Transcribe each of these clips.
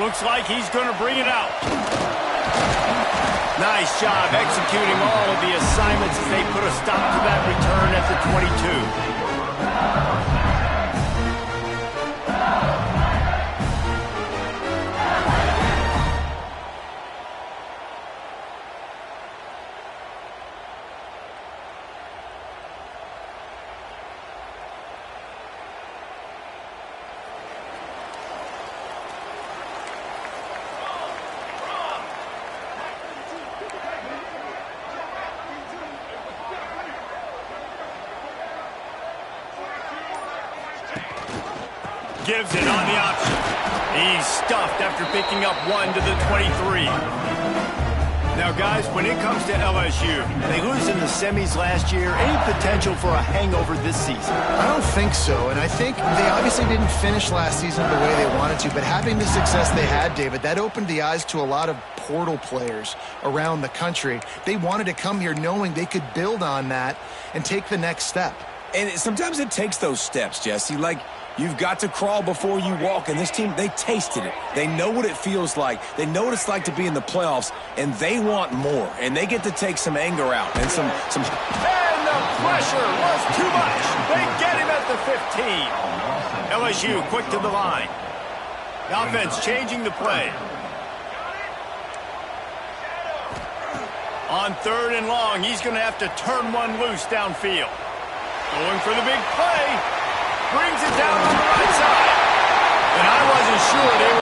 Looks like he's going to bring it out. Nice job executing all of the assignments as they put a stop to that return at the 22. Gives it on the option. He's stuffed after picking up 1 to the 23. Now, guys, when it comes to LSU, they lose in the semis last year. Any potential for a hangover this season? I don't think so, and I think they obviously didn't finish last season the way they wanted to, but having the success they had, David, that opened the eyes to a lot of portal players around the country. They wanted to come here knowing they could build on that and take the next step. And sometimes it takes those steps, Jesse. Like, you've got to crawl before you walk, and this team, they tasted it. They know what it feels like. They know what it's like to be in the playoffs, and they want more. And they get to take some anger out and some. And the pressure was too much. They get him at the 15. LSU quick to the line. The offense changing the play. On 3rd and long, he's going to have to turn one loose downfield. Going for the big play. Brings it down on the right side. And I wasn't sure they were...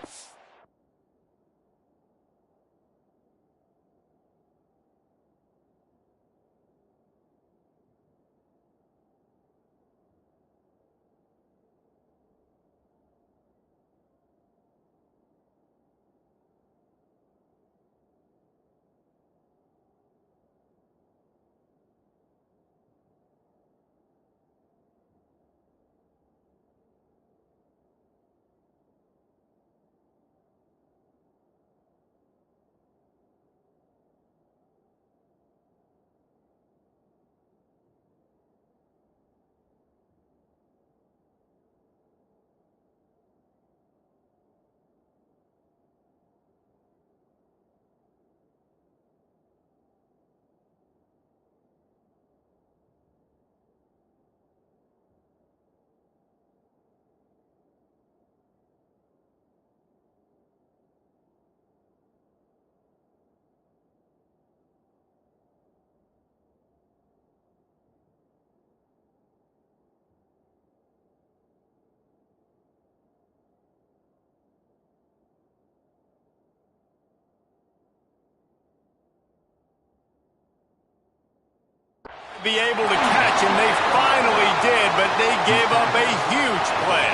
be able to catch him. They finally did, but they gave up a huge play.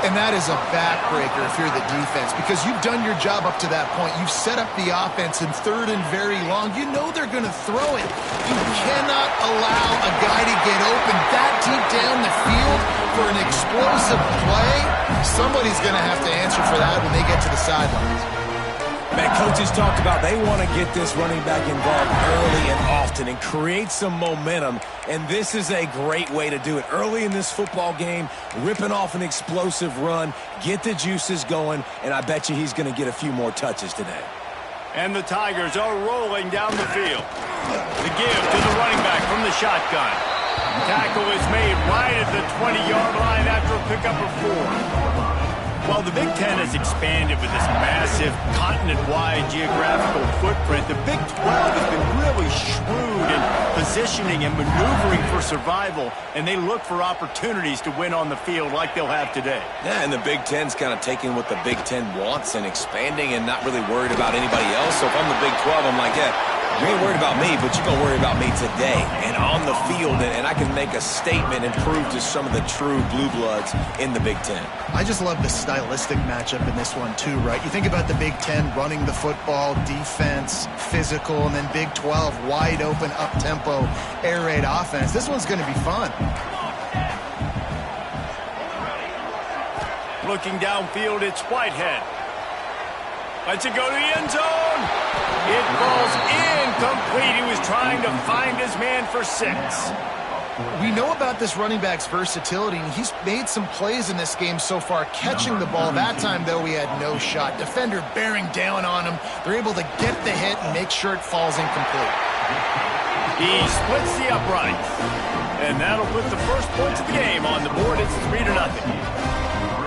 And that is a backbreaker if you're the defense, because you've done your job up to that point. You've set up the offense in 3rd and very long. You know they're going to throw it. You cannot allow a guy to get open that deep down the field for an explosive play. Somebody's going to have to answer for that when they get to the sidelines. Man, coaches talked about they want to get this running back involved early and often and create some momentum, and this is a great way to do it. Early in this football game, ripping off an explosive run, get the juices going, and I bet you he's going to get a few more touches today. And the Tigers are rolling down the field. The give to the running back from the shotgun. Tackle is made right at the 20-yard line after a pickup of 4. While the Big Ten has expanded with this massive continent-wide geographical footprint, the Big 12 has been really shrewd in positioning and maneuvering for survival, and they look for opportunities to win on the field like they'll have today. Yeah, and the Big Ten's kind of taking what the Big Ten wants and expanding and not really worried about anybody else. So if I'm the Big 12, I'm like, yeah, you ain't worried about me, but you're going to worry about me today and on the field, and I can make a statement and prove to some of the true blue bloods in the Big Ten. I just love the stylistic matchup in this one too, right? You think about the Big Ten running the football, defense, physical, and then Big 12 wide open, up-tempo, air raid offense. This one's going to be fun. Looking downfield, it's Whitehead. Lets it go to the end zone. It falls incomplete. He was trying to find his man for 6. We know about this running back's versatility, and he's made some plays in this game so far, catching the ball. That time, though, he had no shot. Defender bearing down on him. They're able to get the hit and make sure it falls incomplete. He splits the uprights, and that'll put the first points of the game on the board. It's 3-0.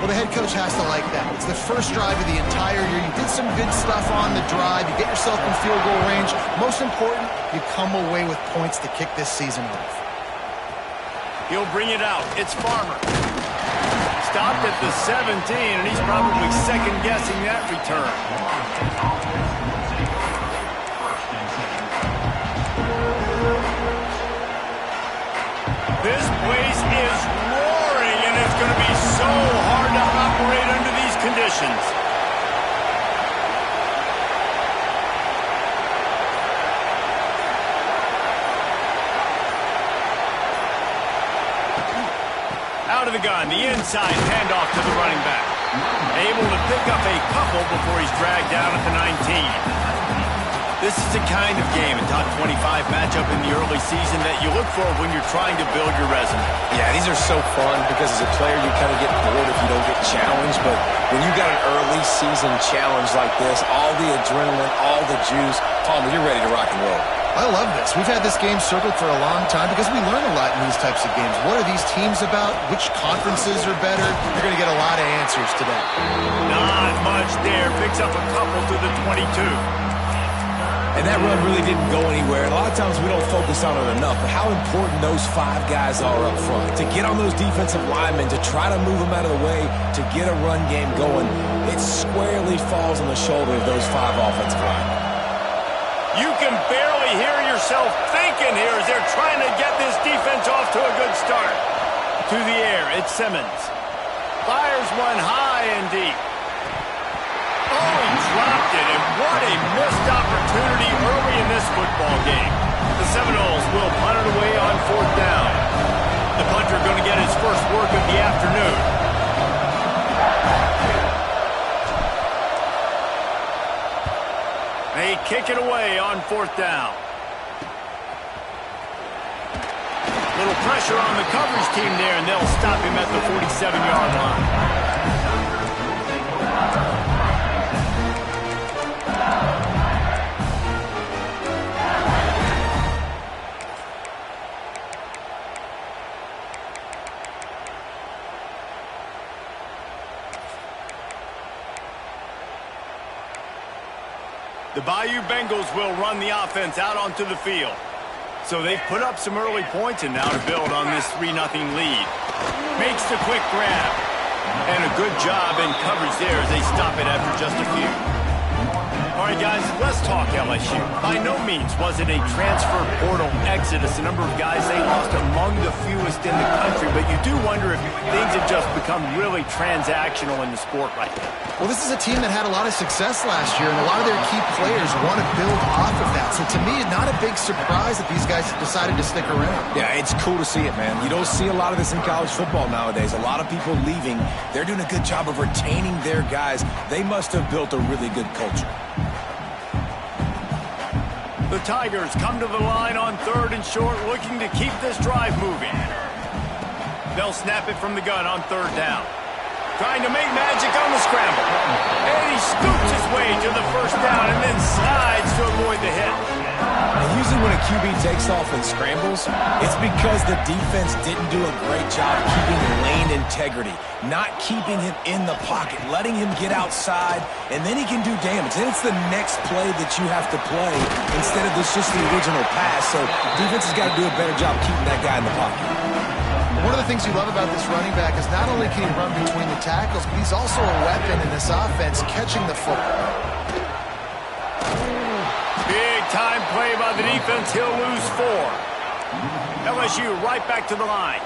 Well, the head coach has to like that. It's the first drive of the entire year. You did some good stuff on the drive. You get yourself in field goal range. Most important, you come away with points to kick this season off. He'll bring it out. It's Farmer. Stopped at the 17, and he's probably second-guessing that return. This place is roaring, and it's going to be so hard to operate under these conditions. Out of the gun, the inside handoff to the running back. Able to pick up a couple before he's dragged down at the 19. This is the kind of game, a top 25 matchup in the early season that you look for when you're trying to build your resume. Yeah, these are so fun because as a player you kind of get bored if you don't get challenged, but when you got an early season challenge like this, all the adrenaline, all the juice, Palmer, you're ready to rock and roll. I love this. We've had this game circled for a long time because we learn a lot in these types of games. What are these teams about? Which conferences are better? You're going to get a lot of answers today. Not much there. Picks up a couple to the 22. And that run really didn't go anywhere. And a lot of times we don't focus on it enough, but how important those 5 guys are up front. To get on those defensive linemen, to try to move them out of the way, to get a run game going, it squarely falls on the shoulder of those 5 offensive linemen. You can barely hear yourself thinking here as they're trying to get this defense off to a good start. To the air, it's Simmons. Fires one high and deep. Oh, he dropped it, and what a missed opportunity early in this football game. The Seminoles will punt it away on 4th down. The punter going to get his first work of the afternoon. They kick it away on 4th down. Little pressure on the coverage team there, and they'll stop him at the 47-yard line. The Bayou Bengals will run the offense out onto the field. So they've put up some early points, and now to build on this 3-0 lead. Makes the quick grab. And a good job in coverage there as they stop it after just a few. All right, guys, let's talk LSU. By no means was it a transfer portal exodus. The number of guys they lost among the fewest in the country, but you do wonder if things have just become really transactional in the sport right now. Well, this is a team that had a lot of success last year, and a lot of their key players want to build off of that. So to me, not a big surprise that these guys decided to stick around. Yeah, it's cool to see it, man. You don't see a lot of this in college football nowadays. A lot of people leaving. They're doing a good job of retaining their guys. They must have built a really good culture. The Tigers come to the line on 3rd and short, looking to keep this drive moving. They'll snap it from the gun on 3rd down. Trying to make magic on the scramble. And he scoops his way to the 1st down and then slides to avoid the hit. And usually when a QB takes off and scrambles, it's because the defense didn't do a great job keeping lane integrity, not keeping him in the pocket, letting him get outside, and then he can do damage. Then it's the next play that you have to play instead of this just the original pass. So defense has got to do a better job keeping that guy in the pocket. One of the things you love about this running back is not only can he run between the tackles, but he's also a weapon in this offense catching the football. Big-time play by the defense. He'll lose 4. LSU right back to the line.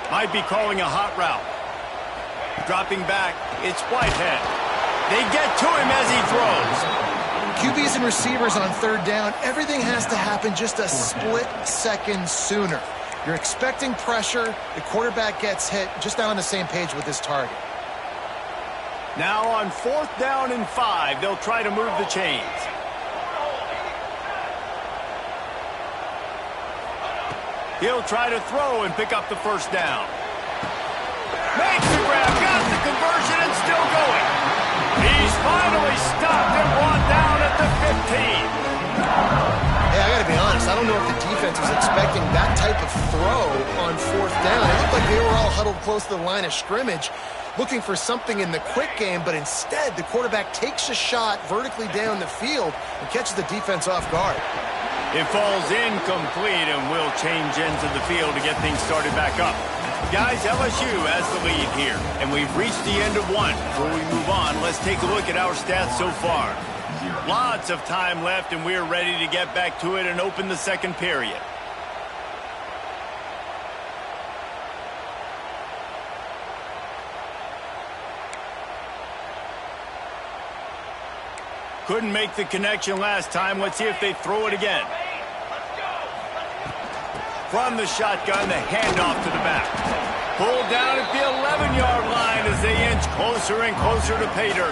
Might be calling a hot route. Dropping back, it's Whitehead. They get to him as he throws. QBs and receivers on 3rd down, everything has to happen just a split second sooner. You're expecting pressure, the quarterback gets hit, just not on the same page with his target. Now on 4th down and 5, they'll try to move the chains. He'll try to throw and pick up the first down. Makes the grab, got the conversion, and still going. He's finally stopped and brought down at the 15. Hey, I got to be honest, I don't know if the defense was expecting that type of throw on fourth down. It looked like they were all huddled close to the line of scrimmage, looking for something in the quick game, but instead the quarterback takes a shot vertically down the field and catches the defense off guard. It falls incomplete, and we'll change ends of the field to get things started back up. Guys, LSU has the lead here, and we've reached the end of one. Before we move on, let's take a look at our stats so far. Lots of time left, and we're ready to get back to it and open the second period. Couldn't make the connection last time. Let's see if they throw it again. From the shotgun, the handoff to the back. Pulled down at the 11-yard line as they inch closer and closer to pay dirt.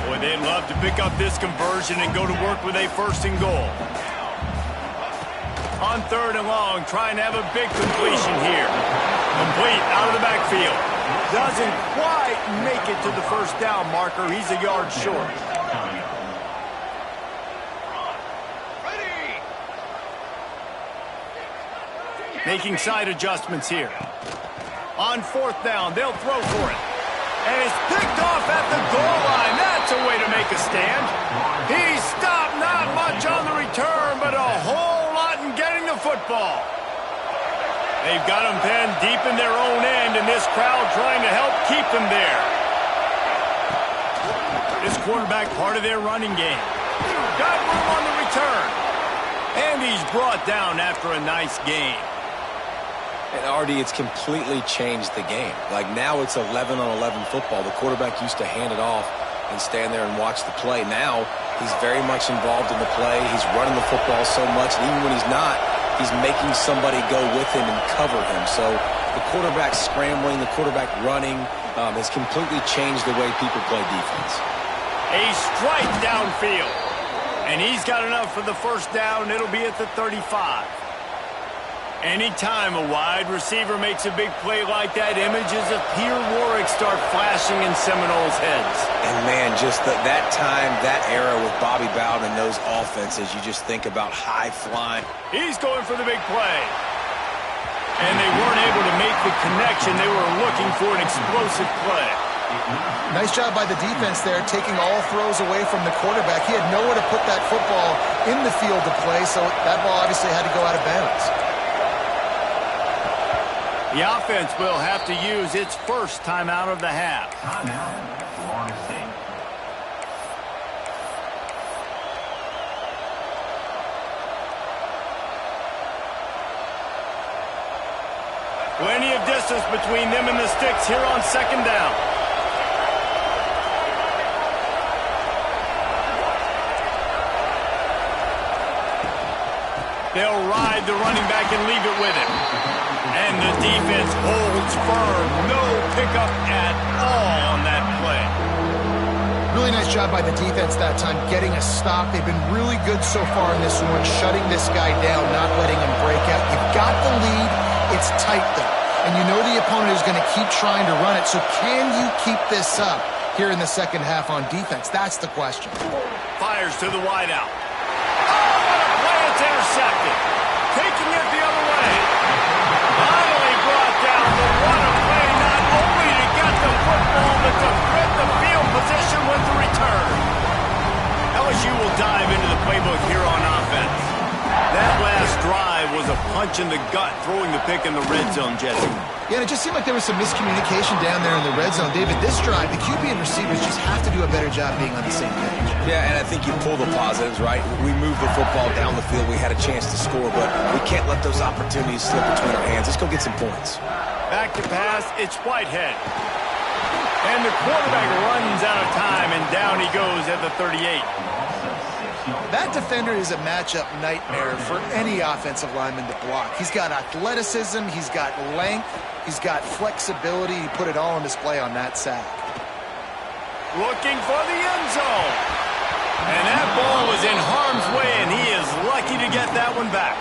Boy, they'd love to pick up this conversion and go to work with a first and goal. On third and long, trying to have a big completion here. Complete out of the backfield. Doesn't quite make it to the first down marker. He's a yard short. Making side adjustments here. On fourth down, they'll throw for it. And it's picked off at the goal line. That's a way to make a stand. He stopped, not much on the return, but a whole lot in getting the football. They've got him pinned deep in their own end, and this crowd trying to help keep them there. This quarterback part of their running game. Got room on the return. And he's brought down after a nice gain. And Artie, it's completely changed the game. Like now it's 11-on-11 football. The quarterback used to hand it off and stand there and watch the play. Now he's very much involved in the play. He's running the football so much, and even when he's not, he's making somebody go with him and cover him. So the quarterback scrambling, the quarterback running has completely changed the way people play defense. A strike downfield. And he's got enough for the first down. It'll be at the 35. Anytime a wide receiver makes a big play like that, images of Peter Warwick start flashing in Seminoles' heads. And, man, just that time, that era with Bobby Bowden and those offenses, you just think about high-flying. He's going for the big play. And they weren't able to make the connection. They were looking for an explosive play. Nice job by the defense there, taking all throws away from the quarterback. He had nowhere to put that football in the field to play, so that ball obviously had to go out of bounds. The offense will have to use its first timeout of the half. Plenty of distance between them and the sticks here on second down. They'll ride the running back and leave it with him. And the defense holds firm. No pickup at all on that play. Really nice job by the defense that time, getting a stop. They've been really good so far in this one, shutting this guy down, not letting him break out. You've got the lead. It's tight, though. And you know the opponent is going to keep trying to run it. So can you keep this up here in the second half on defense? That's the question. Fires to the wideout. Oh, what a play. It's intercepted. Taking it the other way. Finally brought down, but what a play, not only to get the football, but to thread the field position with the return. LSU will dive into the playbook here on offense. That last drive was a punch in the gut, throwing the pick in the red zone, Jesse. Yeah, and it just seemed like there was some miscommunication down there in the red zone. David, this drive, the QB and receivers just have to do a better job being on the same page. Yeah, and I think you pull the positives, right? We moved the football down the field. We had a chance to score, but we can't let those opportunities slip between our hands. Let's go get some points. Back to pass, it's Whitehead. And the quarterback runs out of time, and down he goes at the 38. That defender is a matchup nightmare for any offensive lineman to block. He's got athleticism, he's got length, he's got flexibility. He put it all on display on that sack. Looking for the end zone. And that ball was in harm's way, and he is lucky get that one back.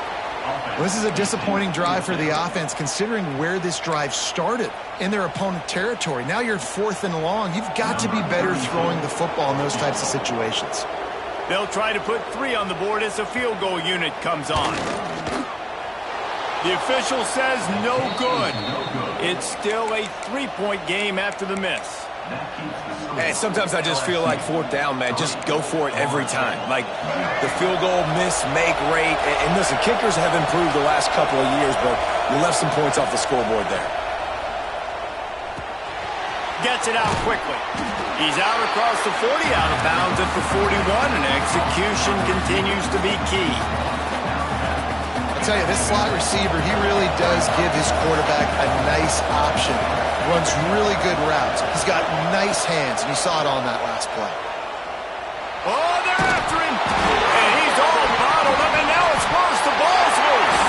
Well, this is a disappointing drive for the offense, considering where this drive started in their opponent territory. Now you're 4th and long. You've got to be better throwing the football in those types of situations. They'll try to put 3 on the board as the field goal unit comes on. The official says no good. It's still a 3-point game after the miss. Hey, sometimes I just feel like 4th down, man. Just go for it every time. Like the field goal miss-make rate. And listen, kickers have improved the last couple of years, but you left some points off the scoreboard there. Gets it out quickly. He's out across the 40, out of bounds at the 41, and execution continues to be key. I tell you, this slot receiver, he really does give his quarterback a nice option. Runs really good routes. He's got nice hands, and you saw it on that last play. Oh, they're after him. And he's all bottled up, and now it's worse. The ball's loose.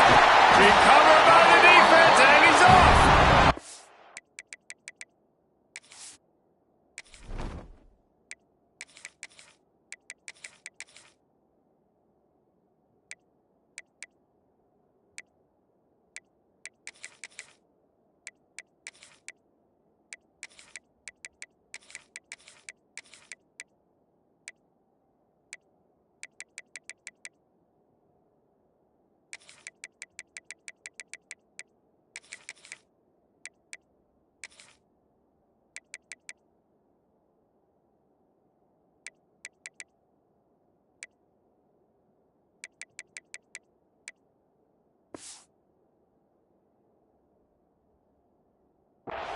Recovered by the defense, and he's off.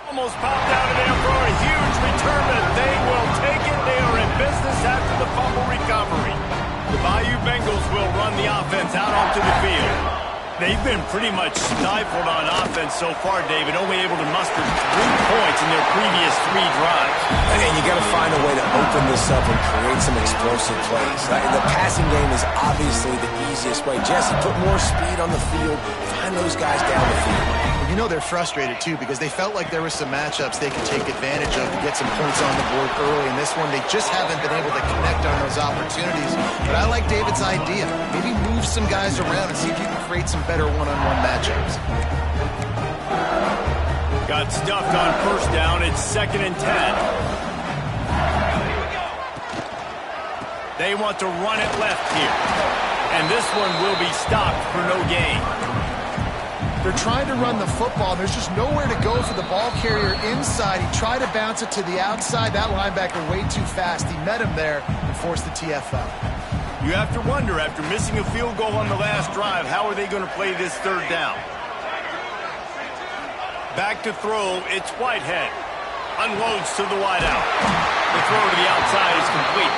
Almost popped out of there for a huge return, but they will take it. They are in business after the fumble recovery. The Bayou Bengals will run the offense out onto the field. They've been pretty much stifled on offense so far, David, only able to muster 3 points in their previous 3 drives. And you got to find a way to open this up and create some explosive plays. The passing game is obviously the easiest way. Jesse, put more speed on the field. Find those guys down the field. You know they're frustrated, too, because they felt like there were some matchups they could take advantage of to get some points on the board early. In this one, they just haven't been able to connect on those opportunities. But I like David's idea. Maybe move some guys around and see if you can create some better one-on-one matchups. Got stuffed on 1st down. It's 2nd and 10. They want to run it left here. And this one will be stopped for no gain. They're trying to run the football. There's just nowhere to go for the ball carrier inside. He tried to bounce it to the outside. That linebacker way too fast. He met him there and forced the TFL. You have to wonder, after missing a field goal on the last drive, how are they going to play this 3rd down? Back to throw, it's Whitehead. Unloads to the wideout. The throw to the outside is complete.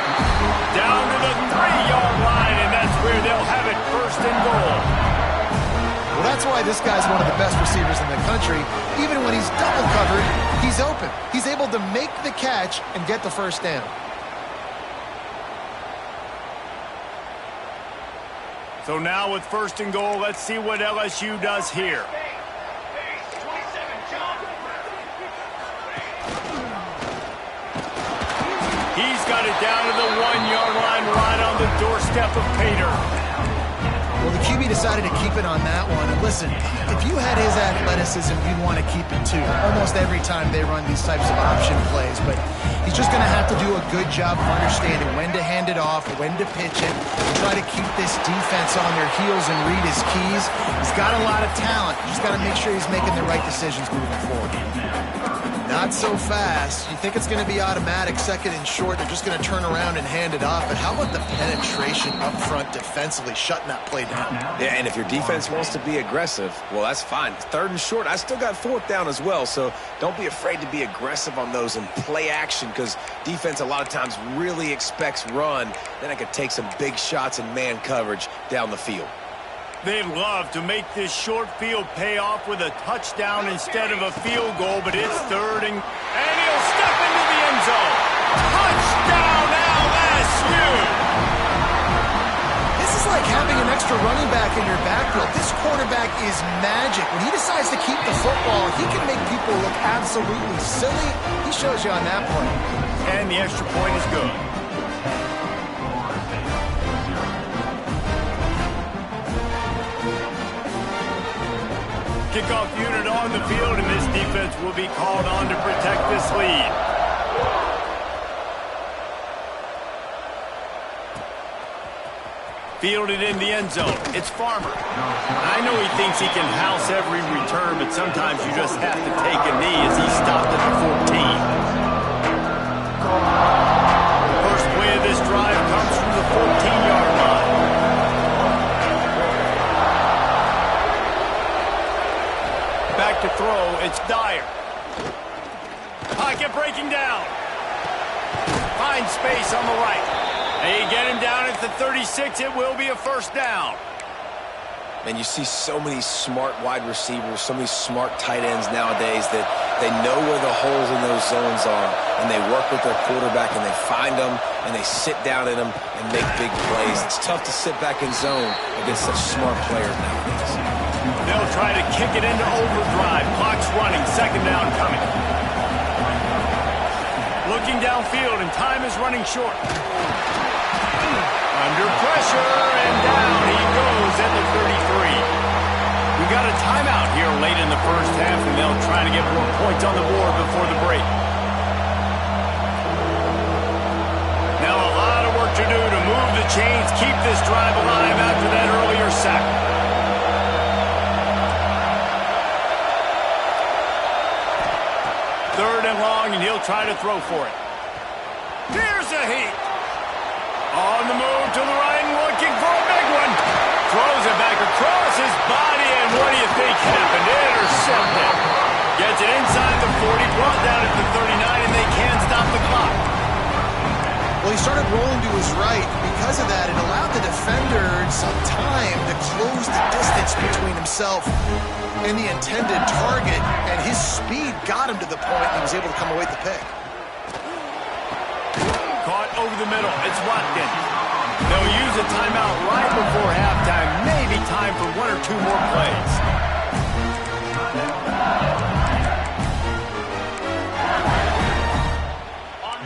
Down to the 3-yard line, and that's where they'll have it 1st and goal. Well, that's why this guy's one of the best receivers in the country. Even when he's double covered, he's open. He's able to make the catch and get the 1st down. So now with 1st and goal, let's see what LSU does here. He's got it down to the 1-yard line, right on the doorstep of Pater. Well, the QB decided to keep it on that one. And listen, if you had his athleticism, you'd want to keep it too. Almost every time they run these types of option plays. But he's just going to have to do a good job of understanding when to hand it off, when to pitch it, and try to keep this defense on their heels and read his keys. He's got a lot of talent. He's got to make sure he's making the right decisions moving forward. Not so fast. You think it's going to be automatic, 2nd and short. They're just going to turn around and hand it off. But how about the penetration up front defensively, shutting that play down? Yeah, and if your defense wants to be aggressive, well, that's fine. 3rd and short, I still got 4th down as well. So don't be afraid to be aggressive on those and play action, because defense a lot of times really expects run. Then I could take some big shots in man coverage down the field. They'd love to make this short field pay off with a touchdown instead of a field goal, but it's 3rd and he'll step into the end zone. Touchdown, LSU! This is like having an extra running back in your backfield. This quarterback is magic. When he decides to keep the football, he can make people look absolutely silly. He shows you on that play. And the extra point is good. kickoff unit on the field, and this defense will be called on to protect this lead. Fielded in the end zone. It's Farmer. I know he thinks he can house every return, but sometimes you just have to take a knee as he stopped at the 14. First play of this drive comes from the 14-yard line. Back to throw, it's Dyer. Pocket breaking down. Finds space on the right. They get him down at the 36. It will be a first down. And you see so many smart wide receivers, so many smart tight ends nowadays that they know where the holes in those zones are, and they work with their quarterback, and they find them, and they sit down in them and make big plays. It's tough to sit back in zone against such smart players nowadays. They'll try to kick it into overdrive. Clock's running. Second down coming. Looking downfield, and time is running short. Under pressure, and down he goes at the 33. We got a timeout here late in the first half, and they'll try to get more points on the board before the break. Now a lot of work to do to move the chains, keep this drive alive after that earlier sack. Third and long, and he'll try to throw for it. Here's a heat. On the move to the right, looking for a big one. Throws it back across his body, and what do you think happened? Intercepted. Gets it inside the 40, brought down at the 39, and they can't stop the clock. Well, he started rolling to his right. Because of that, it allowed the defender some time to close the distance between himself and the intended target, and his speed got him to the point he was able to come away with the pick. Caught over the middle. It's Watkins. They'll use a timeout right before halftime. Maybe time for one or two more plays.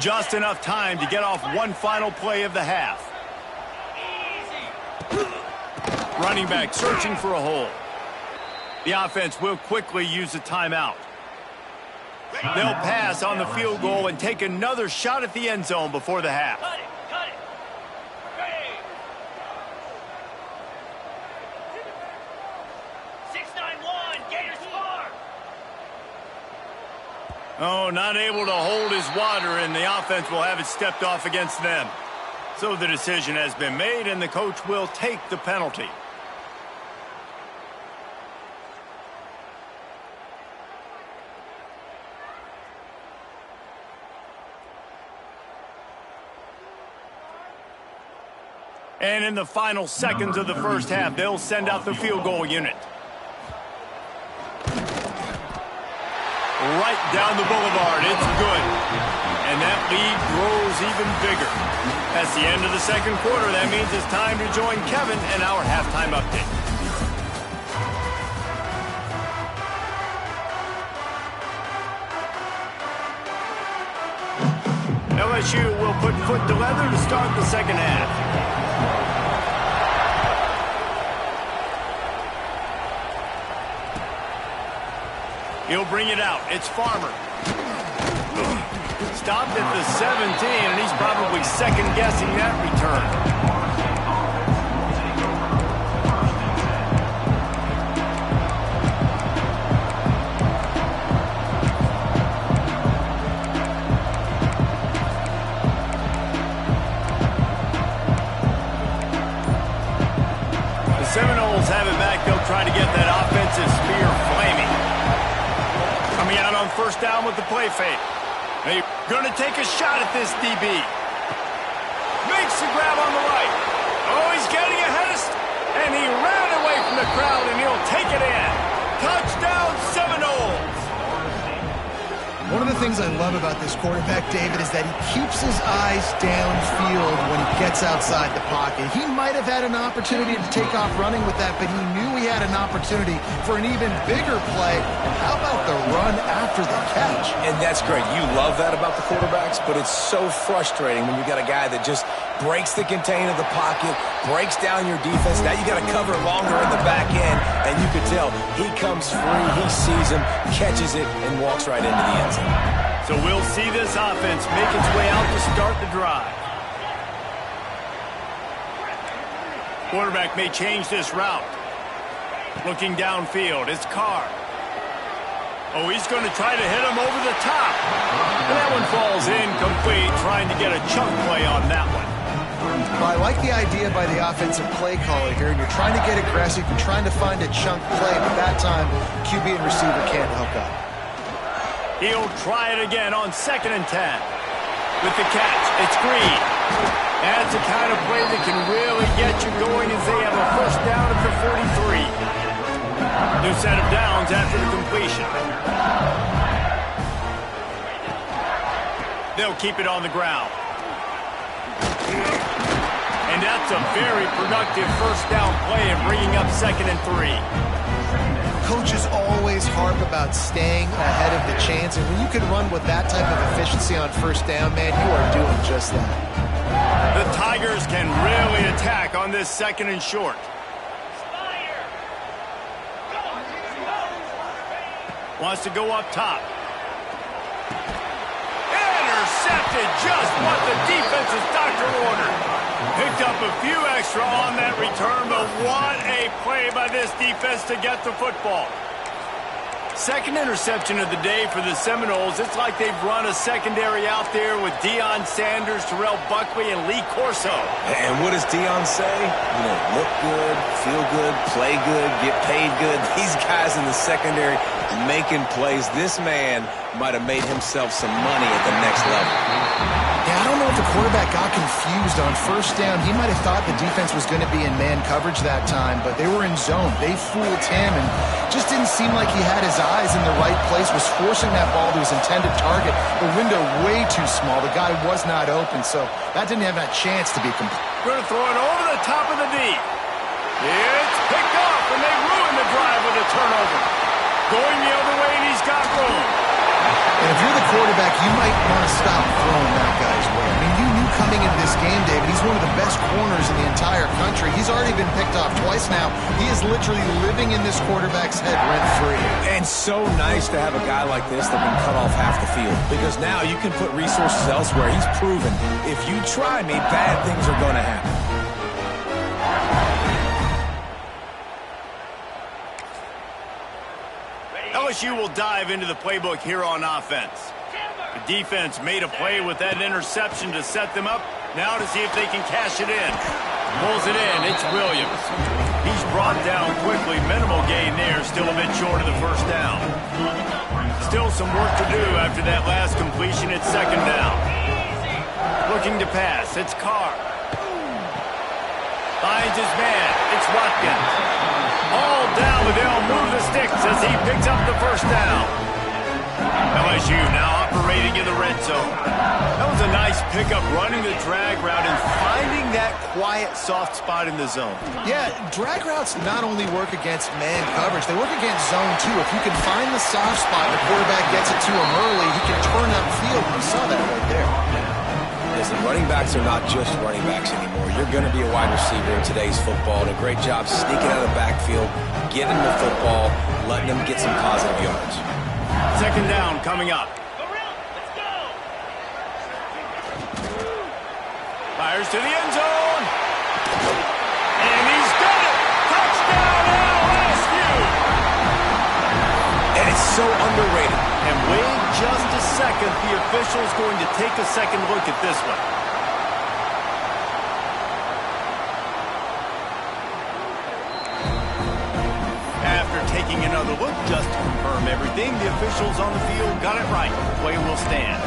Just enough time to get off one final play of the half. Running back searching for a hole. The offense will quickly use a timeout. They'll pass on the field goal and take another shot at the end zone before the half. Cut it. Hey. 6-9-1, Gators far. Oh, not able to hold his water, and the offense will have it stepped off against them. So the decision has been made, and the coach will take the penalty. And in the final seconds of the first half, they'll send out the field goal unit. Right down the boulevard, it's good. And that lead grows even bigger. That's the end of the second quarter. That means it's time to join Kevin and our halftime update. LSU will put foot to leather to start the second half. He'll bring it out. It's Farmer. Stopped at the 17, and he's probably second-guessing that return. The Seminoles have it back. They'll try to get that offensive spear flaming. Coming out on first down with the play fake. They're going to take a shot at this DB. Makes the grab on the right. Oh, he's getting ahead and he ran away from the crowd, and he'll take it in. Touchdown, Seminoles. One of the things I love about this quarterback, David, is that he keeps his eyes downfield when he gets outside the pocket. He might have had an opportunity to take off running with that, but he knew he had an opportunity for an even bigger play. And how about the run after the catch? And that's great. You love that about the quarterbacks, but it's so frustrating when you got a guy that just breaks the contain of the pocket, breaks down your defense. Now you got to cover longer in the back end, and you could tell he comes free, he sees him, catches it, and walks right into the end zone. So we'll see this offense make its way out to start the drive. Quarterback may change this route. Looking downfield, it's Carr. Oh, he's going to try to hit him over the top. And that one falls incomplete, trying to get a chunk play on that one. Well, I like the idea by the offensive play caller here, and you're trying to get aggressive, you're trying to find a chunk play, but that time, QB and receiver can't hook up. He'll try it again on 2nd and 10. With the catch, it's Green. That's the kind of play that can really get you going as they have a first down at the 43. New set of downs after the completion. They'll keep it on the ground. And that's a very productive first down play and bringing up 2nd and 3. Coaches always harp about staying ahead of the chains, and when you can run with that type of efficiency on first down, man, you are doing just that. The Tigers can really attack on this 2nd and short. Wants to go up top. Intercepted, just what the defense's doctor ordered. Picked up a few extra on that return, but what a play by this defense to get the football. Second interception of the day for the Seminoles. It's like they've run a secondary out there with Deion Sanders, Terrell Buckley, and Lee Corso. And what does Deion say? You know, look good, feel good, play good, get paid good. These guys in the secondary making plays. This man might have made himself some money at the next level. Yeah, I don't know if the quarterback got confused on first down. He might have thought the defense was going to be in man coverage that time, but they were in zone. They fooled him and just didn't seem like he had his eyes in the right place, was forcing that ball to his intended target. The window way too small. The guy was not open, so that didn't have that chance to be complete. Going to throw it over the top of the deep. It's picked off, and they ruin the drive with a turnover. Going the other way, and he's got room. And if you're the quarterback, you might want to stop throwing that guy's way. I mean, you knew coming into this game, David, he's one of the best corners in the entire country. He's already been picked off twice now. He is literally living in this quarterback's head rent-free. And so nice to have a guy like this that can cut off half the field, because now you can put resources elsewhere. He's proven, if you try me, bad things are going to happen. LSU will dive into the playbook here on offense. The defense made a play with that interception to set them up. Now to see if they can cash it in. Pulls it in. It's Williams. He's brought down quickly. Minimal gain there. Still a bit short of the first down. Still some work to do after that last completion. It's 2nd down. Looking to pass. It's Carr. Finds his man. It's Watkins. All down, but they'll move the sticks as he picks up the first down. LSU now operating in the red zone. That was a nice pickup, running the drag route and finding that quiet, soft spot in the zone. Yeah, drag routes not only work against man coverage, they work against zone too. If you can find the soft spot, the quarterback gets it to him early, he can turn upfield. You saw that right there. Listen, running backs are not just running backs anymore. You're going to be a wide receiver in today's football, and a great job sneaking out of the backfield, getting the football, letting them get some positive yards. 2nd down coming up. Let's go. Fires to the end zone. And he's got it. Touchdown LSU. And it's so underrated. And wait just a second. The official's going to take a second look at this one. After taking another look, just to confirm everything, the officials on the field got it right. Play will stand.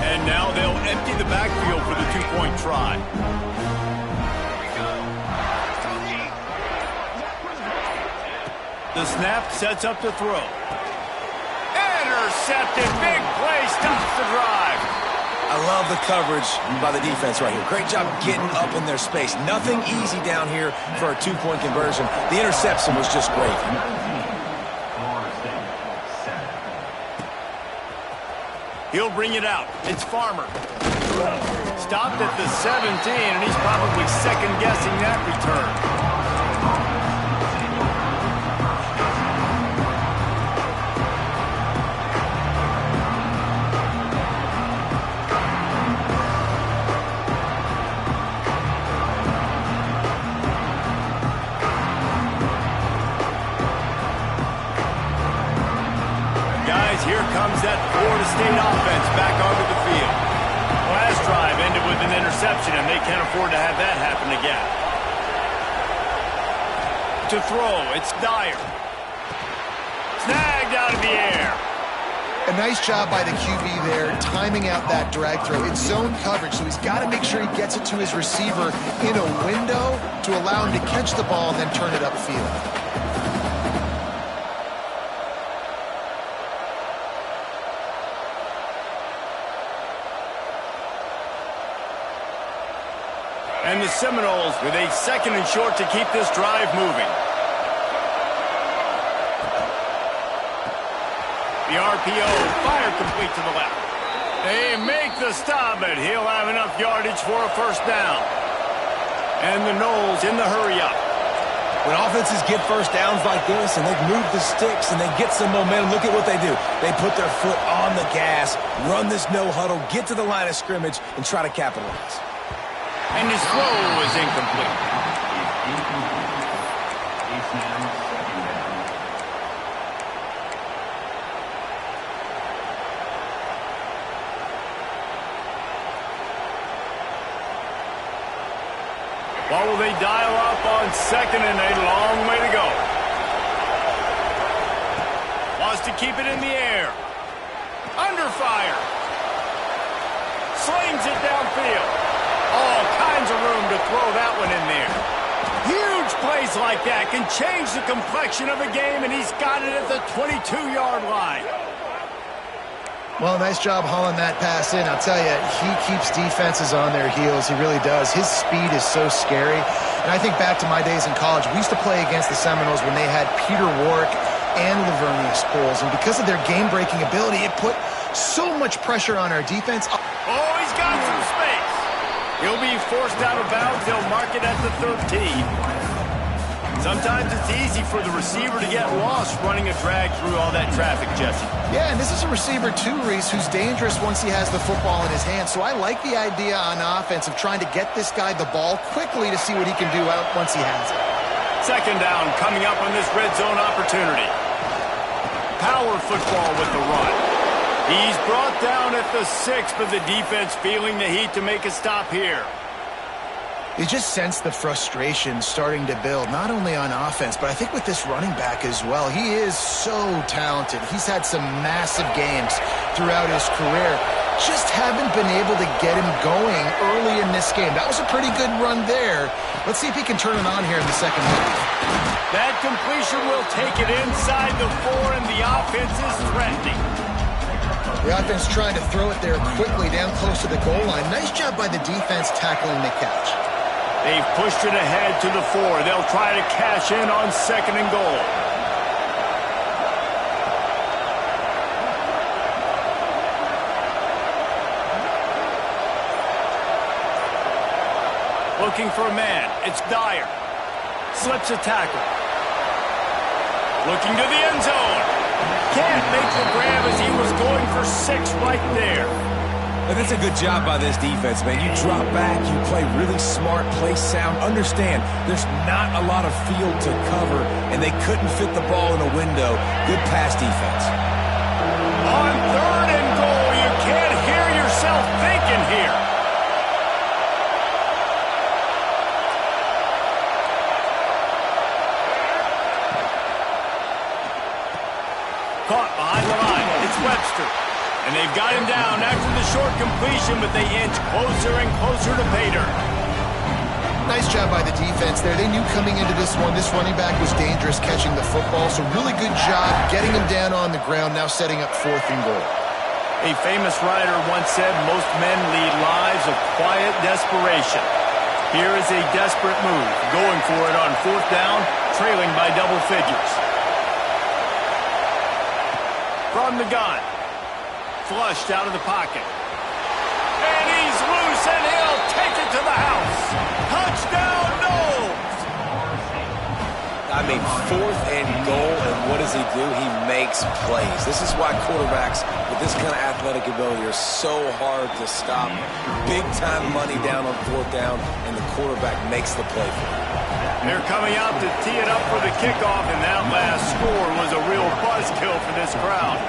And now they'll empty the backfield for the two-point try. the snap, sets up to throw. Intercepted. Big play. Stops the drive. I love the coverage by the defense right here. Great job getting up in their space. Nothing easy down here for a two-point conversion. The interception was just great. He'll bring it out. It's Farmer. Stopped at the 17, and he's probably second-guessing that return. Here comes that Florida State offense back onto the field. Last drive ended with an interception, and they can't afford to have that happen again. To throw, it's Dyer. Snagged out of the air. A nice job by the QB there, timing out that drag throw. It's zone coverage, so he's got to make sure he gets it to his receiver in a window to allow him to catch the ball and then turn it upfield. And the Seminoles with a second and short to keep this drive moving. The RPO, fire complete to the left. They make the stop, but he'll have enough yardage for a first down. And the Noles in the hurry-up. When offenses get first downs like this and they move the sticks and they get some momentum, look at what they do. They put their foot on the gas, run this no-huddle, get to the line of scrimmage, and try to capitalize. And his throw is incomplete. What will they dial up on second and a long way to go? Wants to keep it in the air. Under fire. Slings it downfield. All kinds of room to throw that one in there. Huge plays like that can change the complexion of a game, and he's got it at the 22-yard line. Well, nice job hauling that pass in. I'll tell you, he keeps defenses on their heels. He really does. His speed is so scary. And I think back to my days in college. We used to play against the Seminoles when they had Peter Warrick and Lavernius Poles. And because of their game-breaking ability, it put so much pressure on our defense. Oh, he's got some space. He'll be forced out of bounds. They'll mark it at the 13. Sometimes it's easy for the receiver to get lost running a drag through all that traffic, Jesse. Yeah, and this is a receiver too, Reese, who's dangerous once he has the football in his hands. So I like the idea on offense of trying to get this guy the ball quickly to see what he can do out once he has it. Second down coming up on this red zone opportunity. Power football with the run. He's brought down at the 6, but the defense feeling the heat to make a stop here. You just sense the frustration starting to build, not only on offense, but I think with this running back as well. He is so talented. He's had some massive games throughout his career. Just haven't been able to get him going early in this game. That was a pretty good run there. Let's see if he can turn it on here in the second half. That completion will take it inside the 4, and the offense is threatening. The offense trying to throw it there quickly down close to the goal line. Nice job by the defense tackling the catch. They've pushed it ahead to the 4. They'll try to cash in on second and goal. Looking for a man. It's Dyer. Slips a tackle. Looking to the end zone. Can't make the grab as he was going for 6 right there. But that's a good job by this defense, man. You drop back, you play really smart, play sound. Understand, there's not a lot of field to cover, and they couldn't fit the ball in a window. Good pass defense. On third and goal, you can't hear yourself thinking here. Caught behind the line. It's Webster. And they've got him down after the short completion, but they inch closer and closer to pay dirt. Nice job by the defense there. They knew coming into this one, this running back was dangerous catching the football, so really good job getting him down on the ground, now setting up 4th and goal. A famous writer once said most men lead lives of quiet desperation. Here is a desperate move, going for it on 4th down, trailing by double figures. From the gun, flushed out of the pocket. And he's loose, and he'll take it to the house. Touchdown, Knowles! I mean, 4th and goal, and what does he do? He makes plays. This is why quarterbacks with this kind of athletic ability are so hard to stop. Big-time money down on 4th down, and the quarterback makes the play for him. They're coming out to tee it up for the kickoff, and that last score was a real buzzkill for this crowd.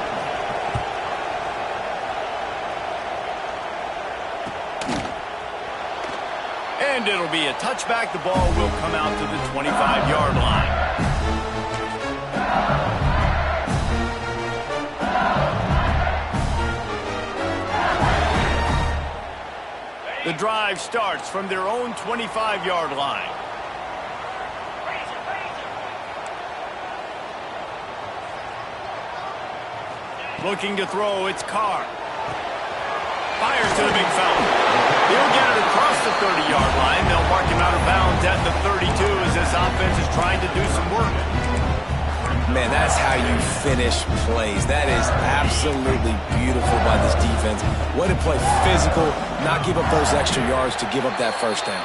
And it'll be a touchback. The ball will come out to the 25-yard line. The drive starts from their own 25-yard line. Looking to throw, it's Carr. Fires to the big fella. He'll get it across the 30-yard line. They'll mark him out of bounds at the 32 as this offense is trying to do some work. Man, that's how you finish plays. That is absolutely beautiful by this defense. Way to play physical, not give up those extra yards to give up that 1st down.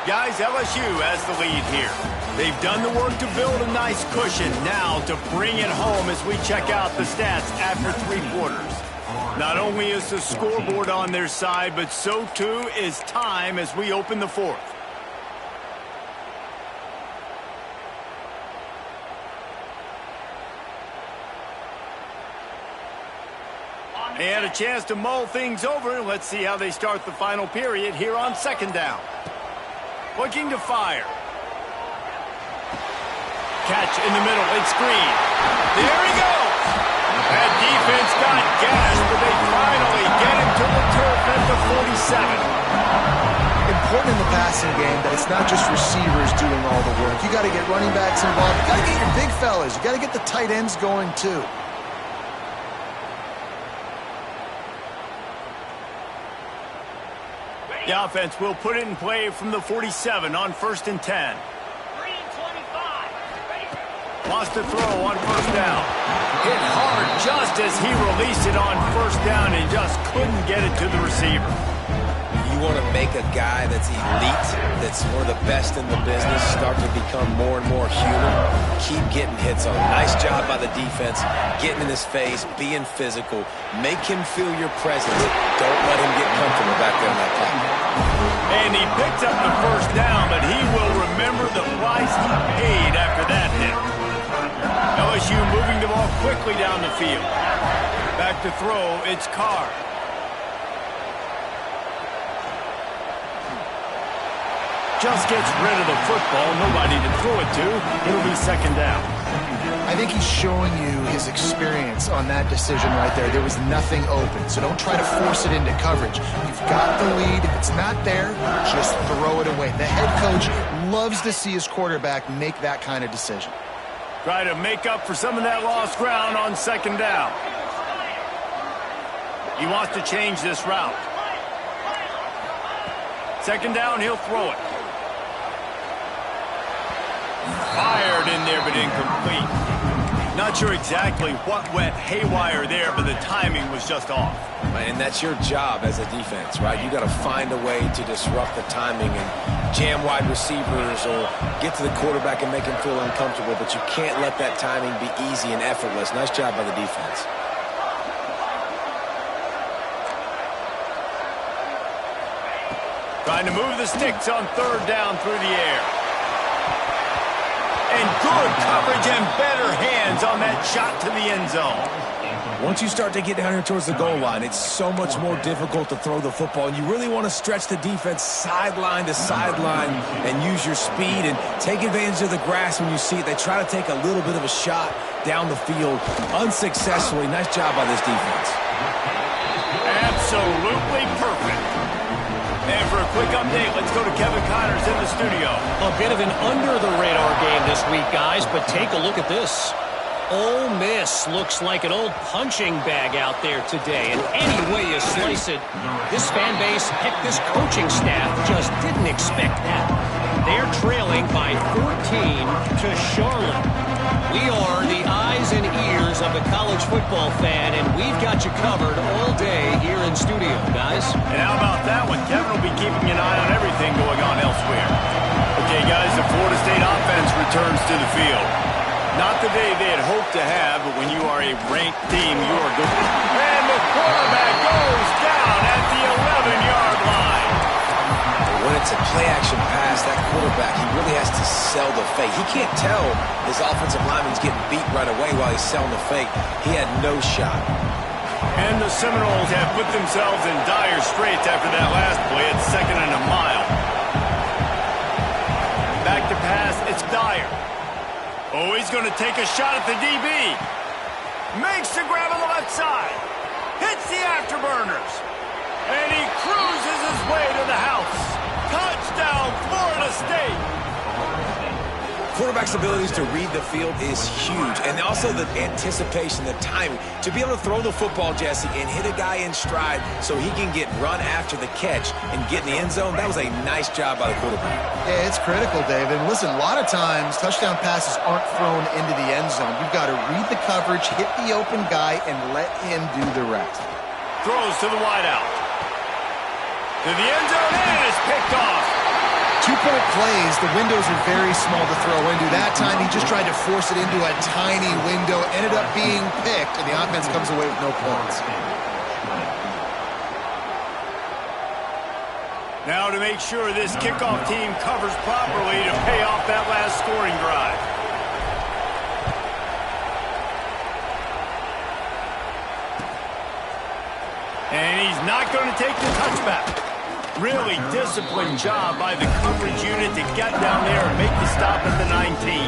Guys, LSU has the lead here. They've done the work to build a nice cushion. Now to bring it home as we check out the stats after 3 quarters. Not only is the scoreboard on their side, but so too is time as we open the 4th. And a chance to mull things over. Let's see how they start the final period here on 2nd down. Looking to fire. Catch in the middle. It's Green. There he goes. That defense got gas, but they finally get him to the turf at the 47. Important in the passing game that it's not just receivers doing all the work. You got to get running backs involved. You got to get your big fellas. You got to get the tight ends going too. The offense will put it in play from the 47 on 1st and 10. Lost the throw on 1st down. Hit hard just as he released it on 1st down and just couldn't get it to the receiver. You want to make a guy that's elite, that's one of the best in the business, start to become more and more human. Keep getting hits on him. Nice job by the defense, getting in his face, being physical. Make him feel your presence. Don't let him get comfortable back there in that pocket. And he picked up the 1st down, but he will remember the price he paid after that hit. LSU moving the ball quickly down the field. Back to throw, it's Carr. Just gets rid of the football, nobody to throw it to. It'll be 2nd down. I think he's showing you his experience on that decision right there. There was nothing open, so don't try to force it into coverage. You've got the lead. If it's not there, just throw it away. The head coach loves to see his quarterback make that kind of decision. Try to make up for some of that lost ground on 2nd down. He wants to change this route. 2nd down, he'll throw it. Fired in there, but incomplete. Not sure exactly what went haywire there, but the timing was just off. And that's your job as a defense, right? You got to find a way to disrupt the timing and jam wide receivers or get to the quarterback and make him feel uncomfortable, but you can't let that timing be easy and effortless. Nice job by the defense. Trying to move the sticks on 3rd down through the air. And good coverage and better hands on that shot to the end zone. Once you start to get down here towards the goal line, it's so much more difficult to throw the football. And you really want to stretch the defense sideline to sideline and use your speed and take advantage of the grass when you see it. They try to take a little bit of a shot down the field unsuccessfully. Nice job by this defense. Absolutely perfect. And for a quick update, let's go to Kevin Connors in the studio. A bit of an under-the-radar game this week, guys, but take a look at this. Ole Miss looks like an old punching bag out there today. And any way you slice it, this fan base, heck, this coaching staff just didn't expect that. They're trailing by 14 to Charlotte. We are the eyes and ears of the college football fan, and we've got you covered all day here in studio, guys. And how about that one? Kevin will be keeping an eye on everything going on elsewhere. Okay, guys, the Florida State offense returns to the field. Not the day they had hoped to have, but when you are a ranked team, you are good. And the quarterback goes down at the 11-yard line. When it's a play-action pass, that quarterback, he really has to sell the fake. He can't tell his offensive lineman's getting beat right away while he's selling the fake. He had no shot. And the Seminoles have put themselves in dire straits after that last play at 2nd and a mile. Back to pass, it's Dyer. Oh, he's going to take a shot at the DB. Makes the grab on the left side. Hits the afterburners. And he cruises his way to the house. Touchdown, Florida State. Quarterback's abilities to read the field is huge. And also the anticipation, the timing. To be able to throw the football, Jesse, and hit a guy in stride so he can get run after the catch and get in the end zone, that was a nice job by the quarterback. Yeah, it's critical, David. Listen, a lot of times touchdown passes aren't thrown into the end zone. You've got to read the coverage, hit the open guy, and let him do the rest. Throws to the wideout. To the end zone, and it's picked off. 2-point plays, the windows are very small to throw into. That time, he just tried to force it into a tiny window, ended up being picked, and the offense comes away with no points. Now to make sure this kickoff team covers properly to pay off that last scoring drive. And he's not going to take the touchback. Really disciplined job by the coverage unit to get down there and make the stop at the 19.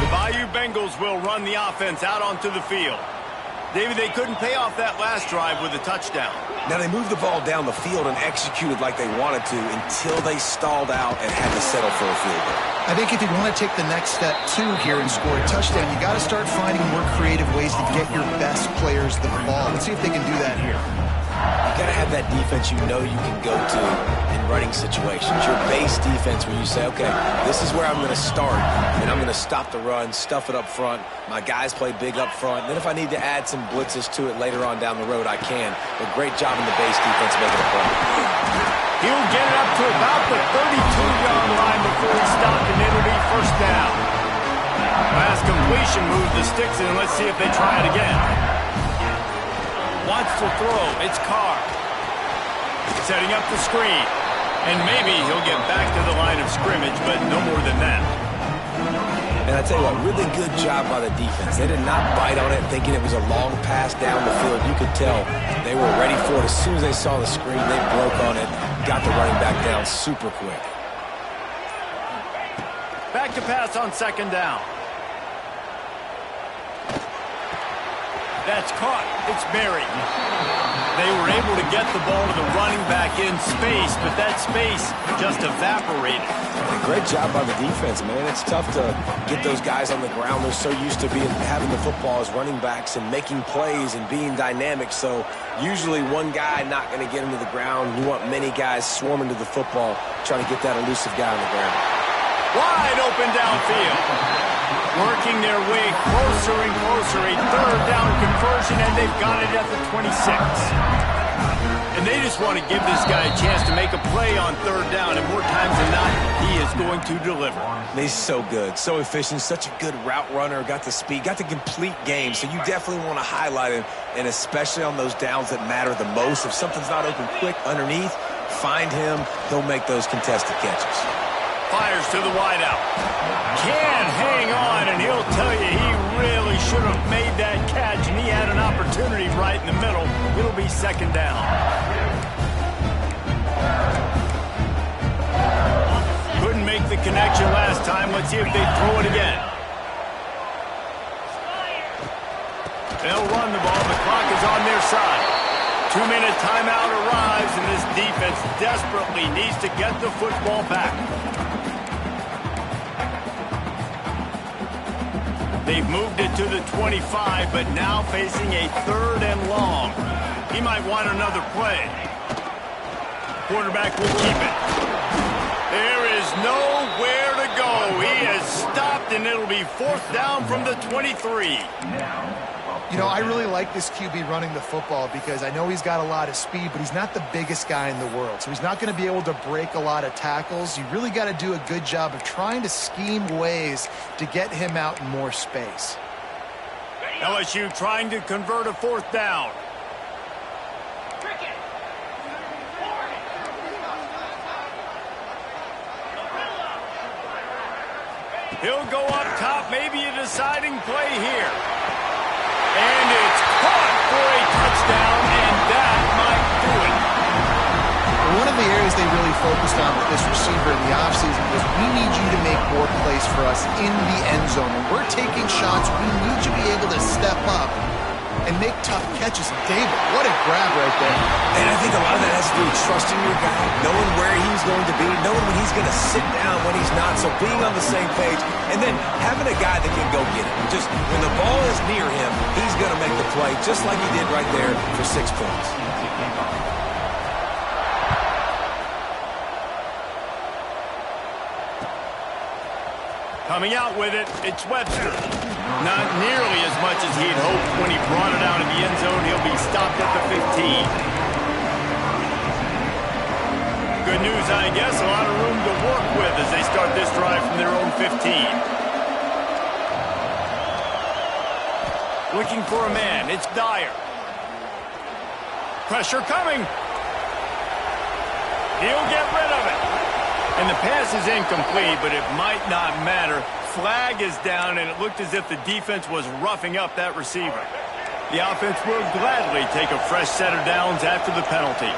The Bayou Bengals will run the offense out onto the field. David, they couldn't pay off that last drive with a touchdown. Now, they moved the ball down the field and executed like they wanted to until they stalled out and had to settle for a field goal. I think if you want to take the next step, too, here and score a touchdown, you got to start finding more creative ways to get your best players the ball. Let's see if they can do that here. You got to have that defense you know you can go to in running situations. Your base defense where you say, okay, this is where I'm going to start, and I'm going to stop the run, stuff it up front. My guys play big up front. Then if I need to add some blitzes to it later on down the road, I can. But great job in the base defense making a play. He'll get it up to about the 32-yard line before he stopped, and it'll be first down. Last completion moves the sticks in, and let's see if they try it again. Wants to throw. It's Carr. Setting up the screen. And maybe he'll get back to the line of scrimmage, but no more than that. And I tell you what, really good job by the defense. They did not bite on it thinking it was a long pass down the field. You could tell they were ready for it. As soon as they saw the screen, they broke on it, got the running back down super quick. Back to pass on 2nd down. That's caught. It's Berry. They were able to get the ball to the running back in space, but that space just evaporated. Great job by the defense, man. It's tough to get those guys on the ground. They're so used to having the football as running backs and making plays and being dynamic. So usually one guy not going to get him to the ground. You want many guys swarming to the football, trying to get that elusive guy on the ground. Wide open downfield. Working their way closer and closer. A 3rd down conversion, and they've got it at the 26. And they just want to give this guy a chance to make a play on 3rd down, and more times than not, he is going to deliver. He's so good, so efficient, such a good route runner, got the speed, got the complete game, so you definitely want to highlight him, and especially on those downs that matter the most. If something's not open quick underneath, find him, he'll make those contested catches. Fires to the wideout. Can hang on, and he'll tell you he really should have made that catch, and he had an opportunity right in the middle. It'll be 2nd down. Couldn't make the connection last time. Let's see if they throw it again. They'll run the ball. The clock is on their side. 2-minute timeout arrives, and this defense desperately needs to get the football back. They've moved it to the 25, but now facing a 3rd and long. He might want another play. Quarterback will keep it. There is nowhere to go. He has stopped, and it'll be 4th down from the 23. You know, I really like this QB running the football because I know he's got a lot of speed, but he's not the biggest guy in the world. So he's not going to be able to break a lot of tackles. You really got to do a good job of trying to scheme ways to get him out in more space. LSU trying to convert a 4th down. He'll go up top, maybe a deciding play here. And it's caught for a touchdown, and that might do it. One of the areas they really focused on with this receiver in the offseason was we need you to make more plays for us in the end zone. When we're taking shots, we need you to be able to step up and make tough catches. And David, what a grab right there. And I think a lot of that has to do with trusting your guy, knowing where he's going to be, knowing when he's going to sit down, when he's not, so being on the same page, and then having a guy that can go get it. Just when the ball is near him, he's going to make the play, just like he did right there for 6 points. Coming out with it, it's Webster. Not nearly as much as he'd hoped when he brought it out of the end zone. He'll be stopped at the 15. Good news, I guess. A lot of room to work with as they start this drive from their own 15. Looking for a man. It's Dyer. Pressure coming. He'll get rid of it. And the pass is incomplete, but it might not matter. Flag is down, and it looked as if the defense was roughing up that receiver. The offense will gladly take a fresh set of downs after the penalty.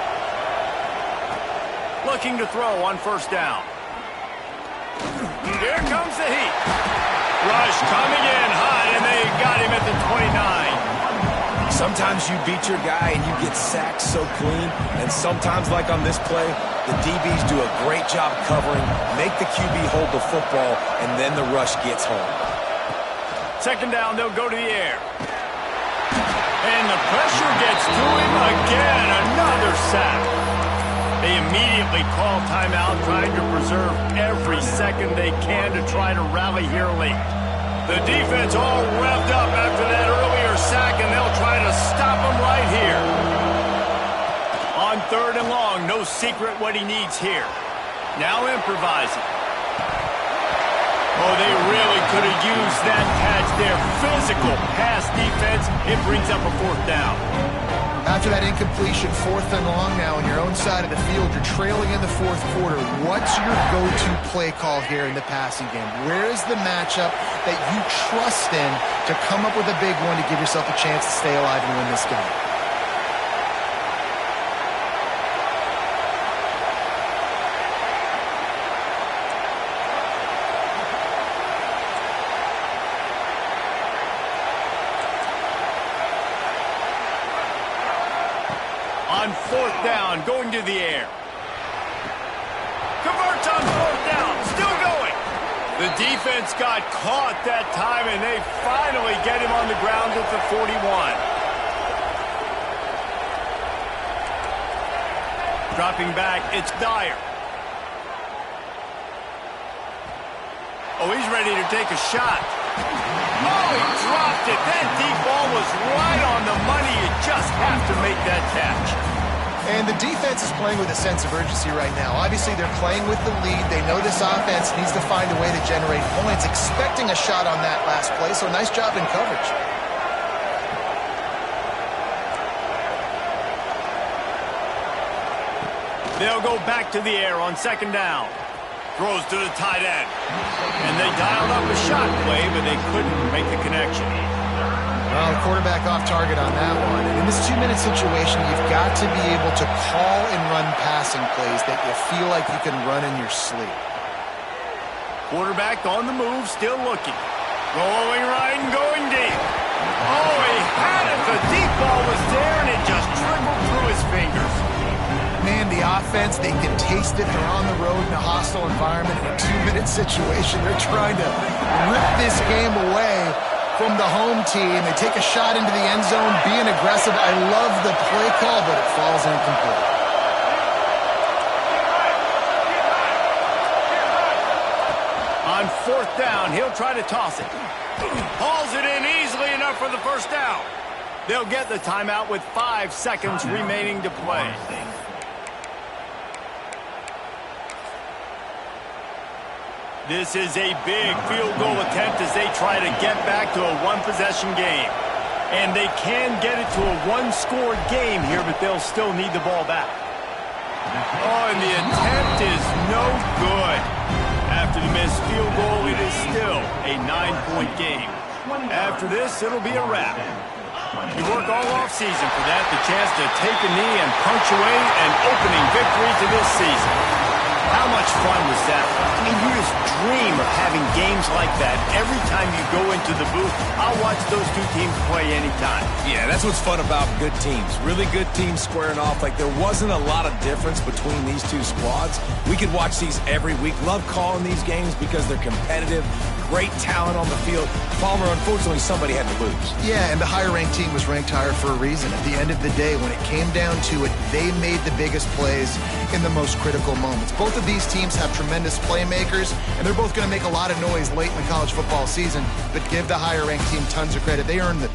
Looking to throw on 1st down. Here comes the heat. Rush coming in high, and they got him at the 29. Sometimes you beat your guy and you get sacked so clean, and sometimes, like on this play, the DBs do a great job covering, make the QB hold the football, and then the rush gets home. 2nd down, they'll go to the air. And the pressure gets to him again. Another sack. They immediately call timeout, trying to preserve every second they can to try to rally here late. The defense all revved up after that earlier sack, and they'll try to stop him right here. On 3rd and long, no secret what he needs here. Now improvising. Oh, they really could have used that catch there. Physical pass defense. It brings up a 4th down. After that incompletion, 4th and long now on your own side of the field, you're trailing in the 4th quarter. What's your go-to play call here in the passing game? Where is the matchup that you trust in to come up with a big one to give yourself a chance to stay alive and win this game? On 4th down, going to the air. Converts on 4th down, still going. The defense got caught that time, and they finally get him on the ground at the 41. Dropping back, it's Dyer. Oh, he's ready to take a shot. Oh, he dropped it. That deep ball was right on the money. You just have to make that catch. And the defense is playing with a sense of urgency right now. Obviously, they're playing with the lead. They know this offense needs to find a way to generate points, expecting a shot on that last play, so nice job in coverage. They'll go back to the air on 2nd down. Throws to the tight end. And they dialed up a shot play, but they couldn't make the connection. Well, the quarterback off target on that one. And in this 2-minute situation, you've got to be able to call and run passing plays that you feel like you can run in your sleep. Quarterback on the move, still looking. Rolling right and going deep. Oh, he had ball was there, and it just trickled through his fingers. Man, the offense, they can taste it. They're on the road in a hostile environment in a 2-minute situation. They're trying to rip this game away from the home team. They take a shot into the end zone, being aggressive. I love the play call, but it falls incomplete. On 4th down, he'll try to toss it. Hauls it in easily enough for the first down. They'll get the timeout with 5 seconds remaining to play. This is a big field goal attempt as they try to get back to a one-possession game. And they can get it to a one-score game here, but they'll still need the ball back. Oh, and the attempt is no good. After the missed field goal, it is still a 9-point game. After this, it'll be a wrap. You work all offseason for that, the chance to take a knee and punctuate an opening victory to this season. How much fun was that? I mean, you just dream of having games like that every time you go into the booth. I'll watch those two teams play anytime. Yeah, that's what's fun about good teams. Really good teams squaring off. Like, there wasn't a lot of difference between these two squads. We could watch these every week. Love calling these games because they're competitive. Great talent on the field. Palmer, unfortunately, somebody had to lose. Yeah, and the higher-ranked team was ranked higher for a reason. At the end of the day, when it came down to it, they made the biggest plays in the most critical moments. Both of these teams have tremendous playmakers, and they're both going to make a lot of noise late in the college football season, but give the higher-ranked team tons of credit. They earned it.